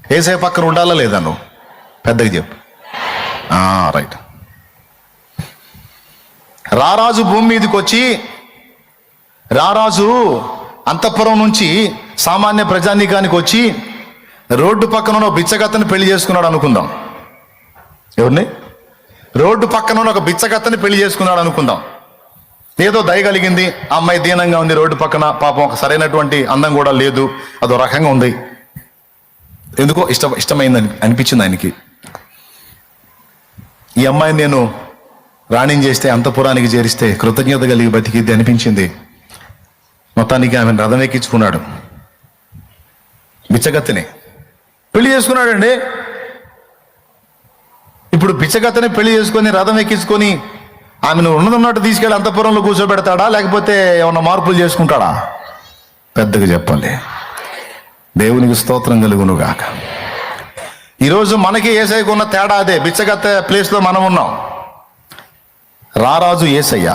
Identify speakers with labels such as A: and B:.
A: ఏసై పక్కన ఉండాలా లేదా? నువ్వు పెద్దగా చెప్పు. రైట్. రారాజు భూమి మీదకి వచ్చి, రారాజు అంతఃపురం నుంచి సామాన్య ప్రజానీకానికి వచ్చి రోడ్డు పక్కన ఉన్న బిచ్చగత్తని పెళ్లి చేసుకున్నాడు అనుకుందాం. ఎవరిని? రోడ్డు పక్కన ఉన్న ఒక బిచ్చగత్తని పెళ్లి చేసుకున్నాడు అనుకుందాం. ఏదో దయ కలిగింది, ఆ అమ్మాయి దీనంగా ఉంది, రోడ్డు పక్కన పాపం ఒక సరైనటువంటి అందం కూడా లేదు, అదో రకంగా ఉంది, ఎందుకో ఇష్టమైంది అనిపించింది ఆయనకి. ఈ అమ్మాయిని నేను రాణిని చేస్తే, అంతఃపురానికి చేరిస్తే కృతజ్ఞత కలిగి బతికిద్ది అనిపించింది. మొత్తానికి ఆమెను రథం ఎక్కించుకున్నాడు. బిచ్చగత్తెని పెళ్లి చేసుకున్నాడండి. ఇప్పుడు బిచ్చగత్తెని పెళ్లి చేసుకొని రథం ఎక్కించుకొని ఆమెను ఉన్నదన్నట్టు తీసుకెళ్ళి అంతఃపురంలో కూర్చోబెడతాడా, లేకపోతే ఏమన్నా మార్పులు చేసుకుంటాడా? పెద్దగా చెప్పాలి. దేవునికి స్తోత్రం కలుగును గాక. ఈరోజు మనకి యేసయ్యకు ఉన్న తేడా అదే. బిచ్చగత్తె ప్లేస్లో మనం ఉన్నాం. రారాజు యేసయ్య.